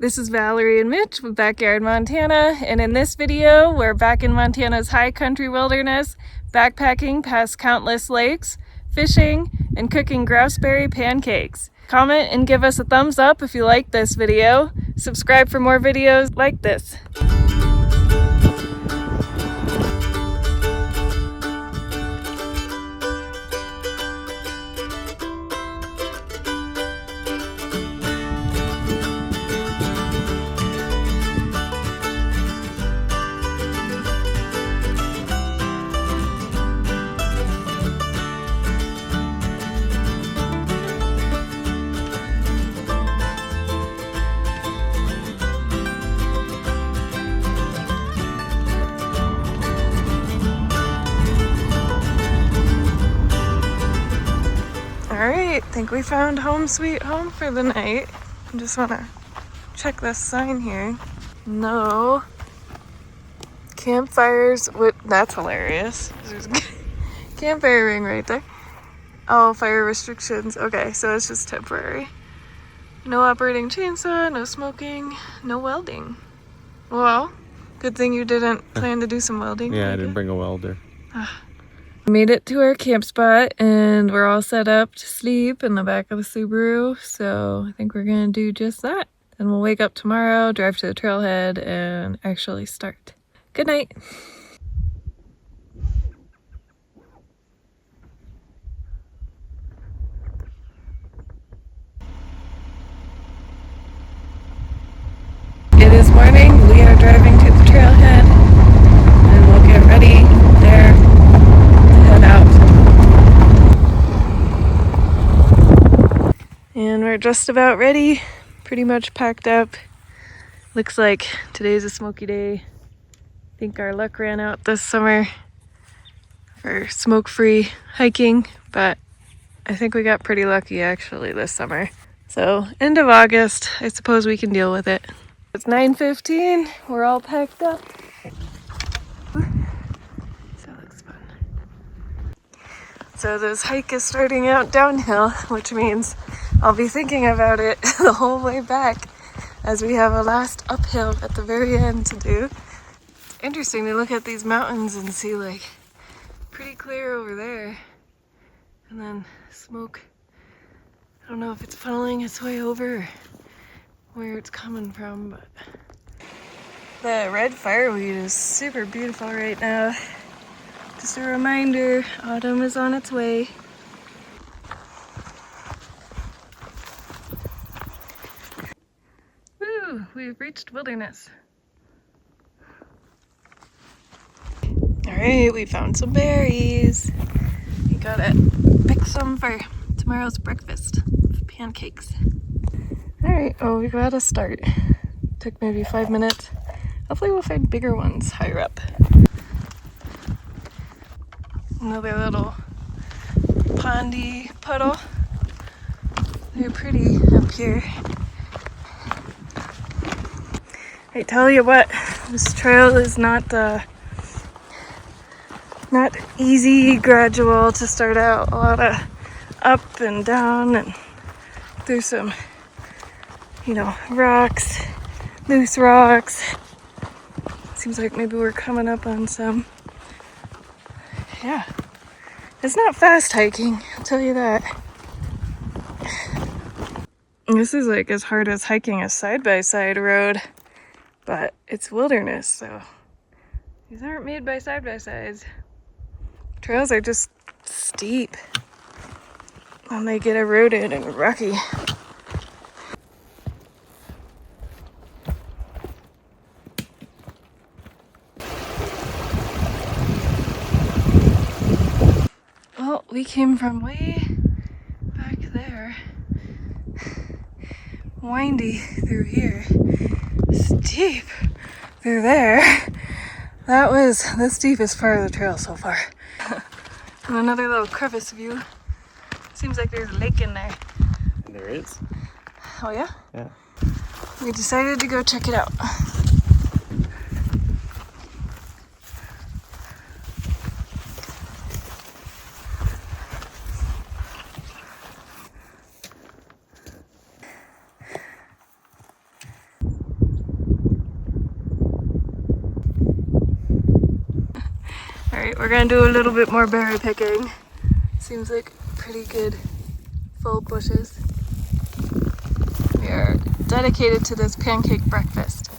This is Valerie and Mitch with Backyard Montana, and in this video we're back in Montana's high country wilderness, backpacking past countless lakes, fishing, and cooking grouseberry pancakes. Comment and give us a thumbs up if you like this video. Subscribe for more videos like this. Alright, I think we found home sweet home for the night. I just want to check this sign here. No campfires with, that's hilarious. There's a campfire ring right there. Oh, fire restrictions. Okay, so it's just temporary. No operating chainsaw, no smoking, no welding. Well, good thing you didn't plan to do some welding. Yeah, I didn't bring a welder. We made it to our camp spot and we're all set up to sleep in the back of the Subaru, so I think we're gonna do just that. Then we'll wake up tomorrow, drive to the trailhead, and actually start. Good night. It is morning, we are driving to the trailhead and we'll get ready there. Head out. And we're just about ready, pretty much packed up. Looks like today's a smoky day. I think our luck ran out this summer for smoke-free hiking, but I think we got pretty lucky actually this summer. So end of August, I suppose we can deal with it. It's 9:15, we're all packed up. So this hike is starting out downhill, which means I'll be thinking about it the whole way back as we have a last uphill at the very end to do. It's interesting to look at these mountains and see like pretty clear over there and then smoke. I don't know if it's funneling its way over or where it's coming from, but the red fireweed is super beautiful right now. Just a reminder, autumn is on its way. Woo, we've reached wilderness. Alright, we found some berries. We gotta pick some for tomorrow's breakfast. Pancakes. Alright, well we gotta start. Took maybe 5 minutes. Hopefully we'll find bigger ones higher up. Another little pondy puddle. They're pretty up here. I tell you what, this trail is not easy, gradual to start out. A lot of up and down and through some, rocks, loose rocks. Seems like maybe we're coming up on some. Yeah, it's not fast hiking, I'll tell you that. This is like as hard as hiking a side-by-side road, but it's wilderness, so these aren't made by side-by-sides. Trails are just steep and they get eroded and rocky. Well, we came from way back there, windy through here, steep through there. That was the steepest part of the trail so far. And another little crevice view. Seems like there's a lake in there. There is. Oh yeah? Yeah. We decided to go check it out. Alright, we're gonna do a little bit more berry picking. Seems like pretty good full bushes. We are dedicated to this pancake breakfast.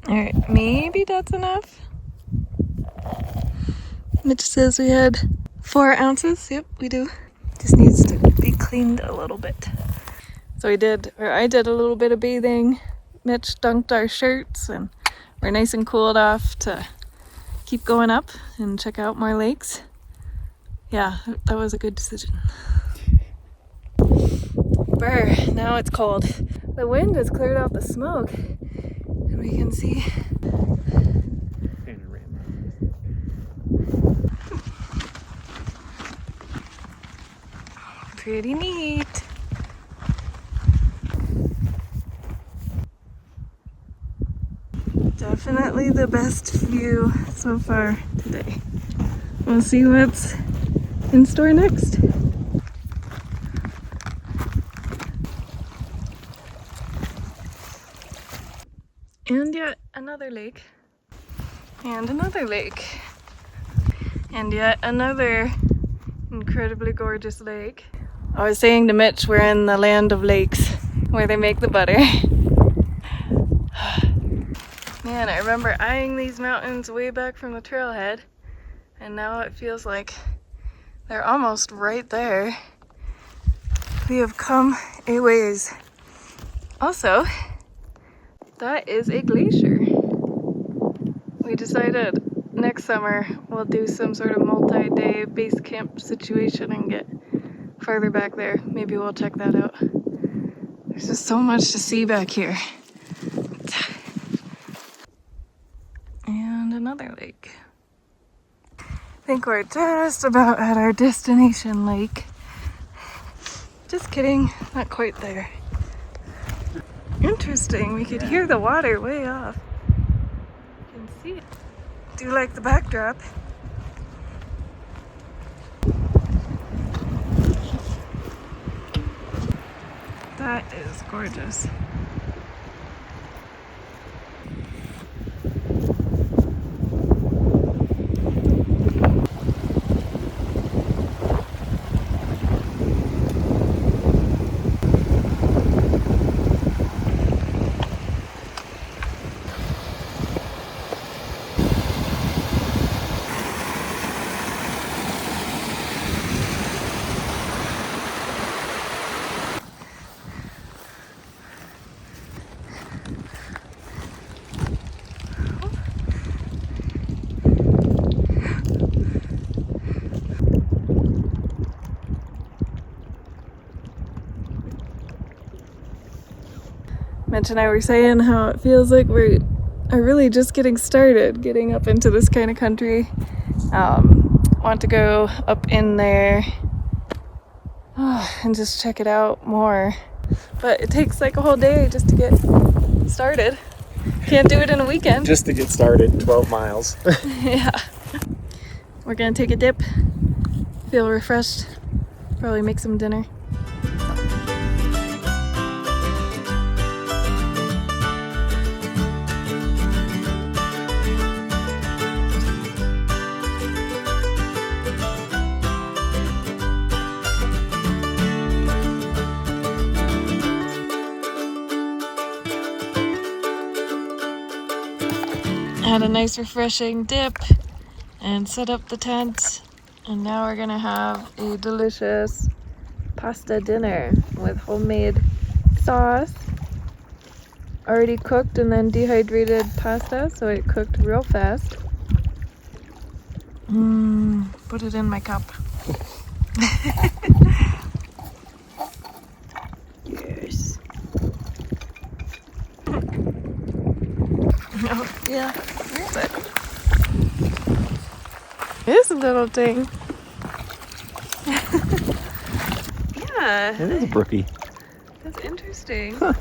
Alright, maybe that's enough. Mitch says we had 4 ounces. Yep, we do. Just needs to be cleaned a little bit. So I did a little bit of bathing. Mitch dunked our shirts and we're nice and cooled off to keep going up and check out more lakes. Yeah, that was a good decision. Brr, now it's cold. The wind has cleared out the smoke and we can see Panorama. pretty neat. Definitely the best view so far today. We'll see what's in store next. And yet another lake. And another lake. And yet another incredibly gorgeous lake. I was saying to Mitch, we're in the land of lakes where they make the butter. Man, I remember eyeing these mountains way back from the trailhead, and now it feels like they're almost right there. We have come a ways. Also, that is a glacier. We decided next summer we'll do some sort of multi-day base camp situation and get farther back there. Maybe we'll check that out. There's just so much to see back here. And another lake. I think we're just about at our destination lake. Just kidding, not quite there. Interesting, we could hear the water way off. You can see it. Do you like the backdrop? That is gorgeous. Mitch and I were saying how it feels like we are really just getting started, getting up into this kind of country. Want to go up in there and just check it out more. But it takes like a whole day just to get started. Can't do it in a weekend. Just to get started, 12 miles. Yeah. We're gonna take a dip, feel refreshed, probably make some dinner. Had a nice refreshing dip and set up the tent, and now we're gonna have a delicious pasta dinner with homemade sauce, already cooked and then dehydrated pasta, so it cooked real fast. Put it in my cup. Yes. Oh, yeah. Where is it? This little thing. Yeah. It is brooky. That's interesting. Huh.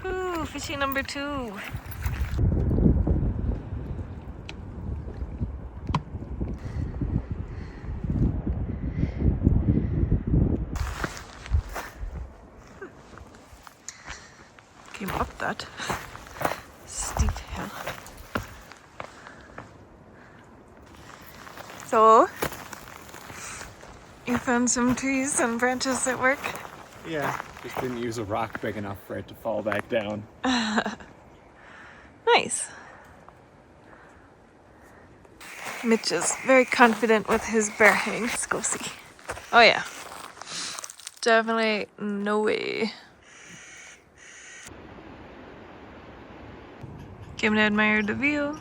Ooh, fishy number 2. Came up that steep hill. So, you found some trees and branches that work? Yeah, just didn't use a rock big enough for it to fall back down. Nice. Mitch is very confident with his bear hang. Let's go see. Oh yeah. Definitely no way. Came to admire the view.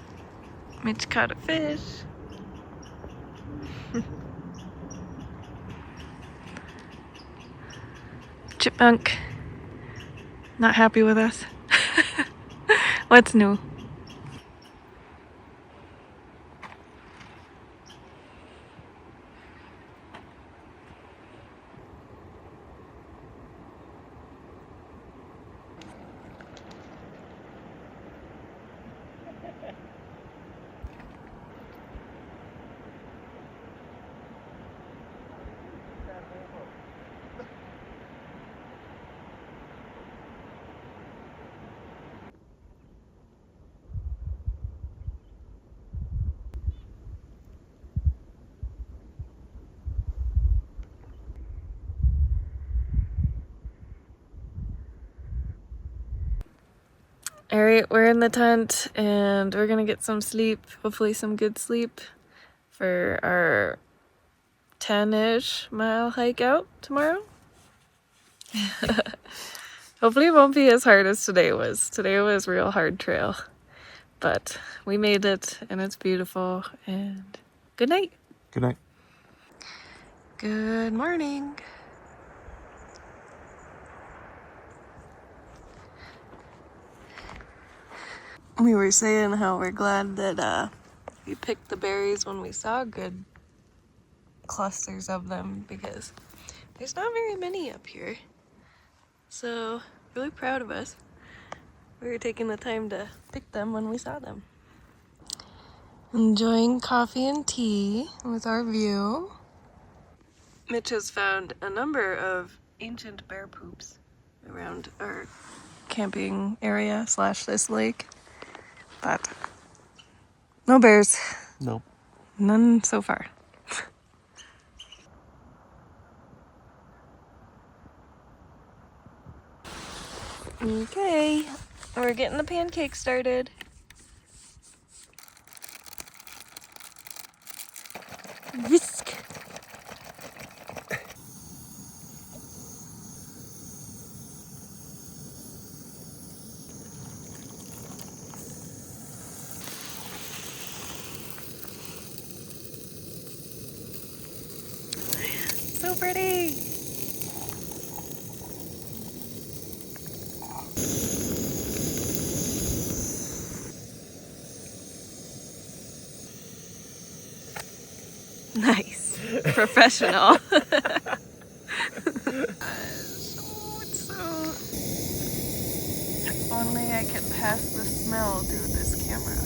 Mitch caught a fish. Chipmunk. Not happy with us. What's new? Alright, we're in the tent and we're gonna get some sleep, hopefully some good sleep for our 10-ish mile hike out tomorrow. Hopefully it won't be as hard as today was. Today was real hard trail, but we made it and it's beautiful. And good night. Good night. Good morning. We were saying how we're glad that we picked the berries when we saw good clusters of them, because there's not very many up here. So really proud of us. We were taking the time to pick them when we saw them. Enjoying coffee and tea with our view. Mitch has found a number of ancient bear poops around our camping area / this lake. But no bears. Nope. None so far. Okay, we're getting the pancakes started. Whisk. So pretty. Nice. Professional. If only I could pass the smell through this camera.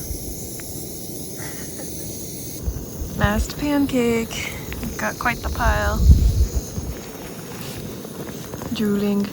Last pancake. We've got quite the pile. Drooling.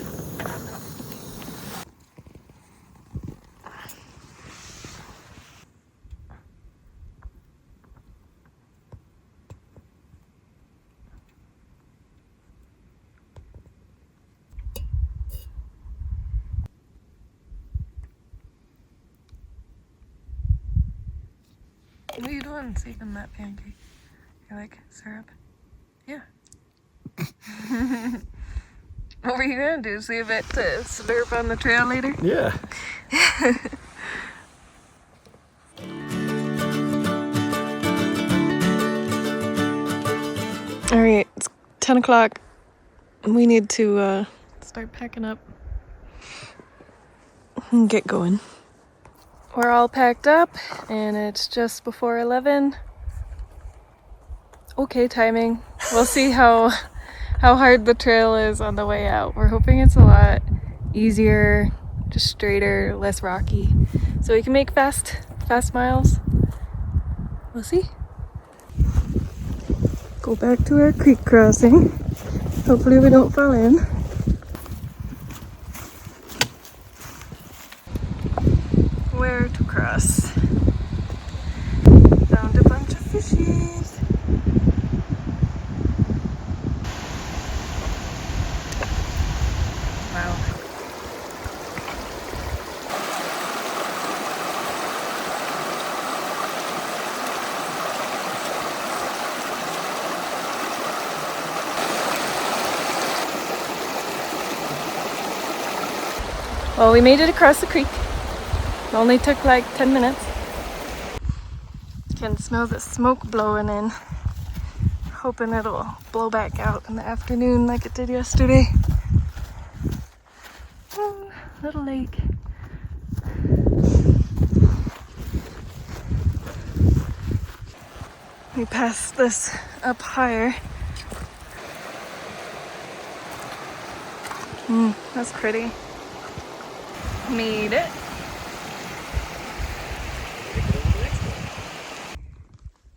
What are you doing saving that pancake? You like syrup? Yeah. What were you gonna do? Save it to slurp on the trail later? Yeah. Alright, it's 10 o'clock. We need to start packing up and get going. We're all packed up and it's just before 11. Okay timing. We'll see how hard the trail is on the way out. We're hoping it's a lot easier, just straighter, less rocky, so we can make fast miles. We'll see. Go back to our creek crossing. Hopefully we don't fall in. Where to cross. Found a bunch of fishies. Well, we made it across the creek. It only took like 10 minutes. Can smell the smoke blowing in. Hoping it'll blow back out in the afternoon like it did yesterday. Oh, little lake. We passed this up higher. That's pretty. Made it.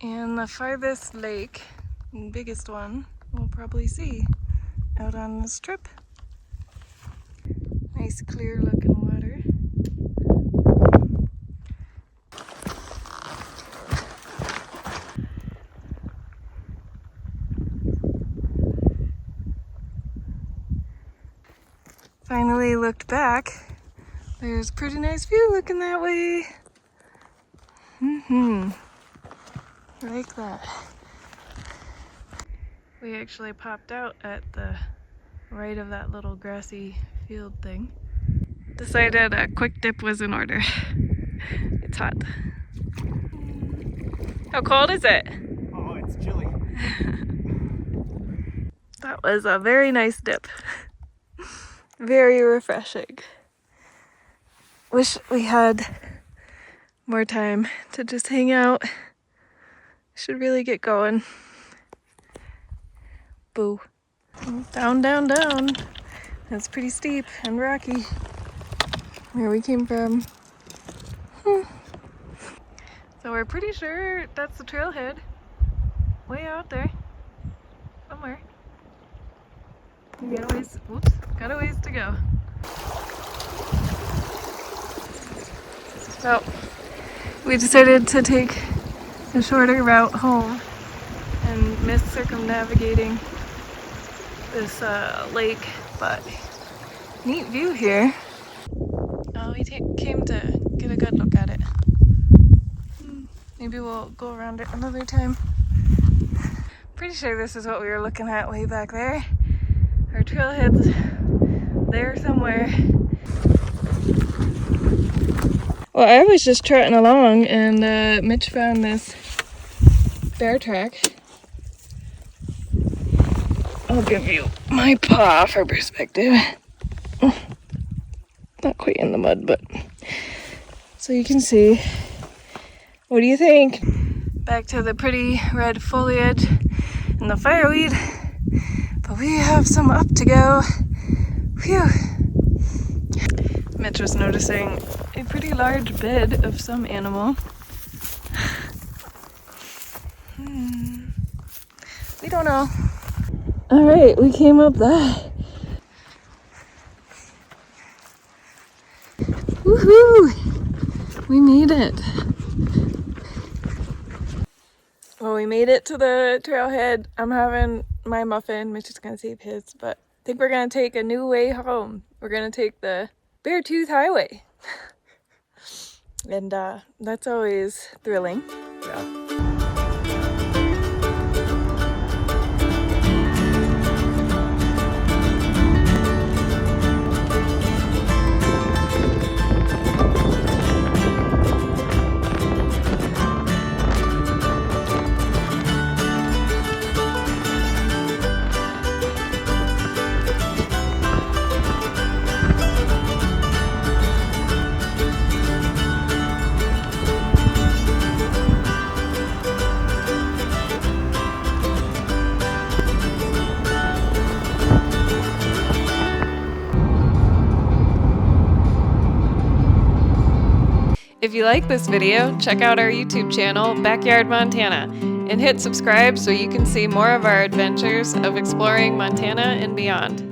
And the farthest lake, biggest one, we'll probably see out on this trip. Nice clear looking water. Finally looked back. There's a pretty nice view looking that way. Like that. We actually popped out at the right of that little grassy field thing. Decided a quick dip was in order. It's hot. How cold is it? Oh, it's chilly. That was a very nice dip. Very refreshing. Wish we had more time to just hang out. Should really get going. Boo. Down, down, down. That's pretty steep and rocky. Where we came from. So we're pretty sure that's the trailhead. Way out there. Somewhere. We got a ways, got a ways to go. So we decided to take a shorter route home and miss circumnavigating this lake, but neat view here. We came to get a good look at it. Maybe we'll go around it another time. Pretty sure this is what we were looking at way back there. Our trailhead's there somewhere. Well, I was just trotting along and Mitch found this bear track. I'll give you my paw for perspective. Not quite in the mud, but so you can see. What do you think? Back to the pretty red foliage and the fireweed, but we have some up to go. Phew. Mitch was noticing a pretty large bed of some animal. We don't know. All right, we came up that. Woohoo! We made it. Well, we made it to the trailhead. I'm having my muffin. Mitch is gonna save his, but I think we're gonna take a new way home. We're gonna take the Beartooth Highway. And that's always thrilling. Yeah. If you like this video, check out our YouTube channel, Backyard Montana, and hit subscribe so you can see more of our adventures of exploring Montana and beyond.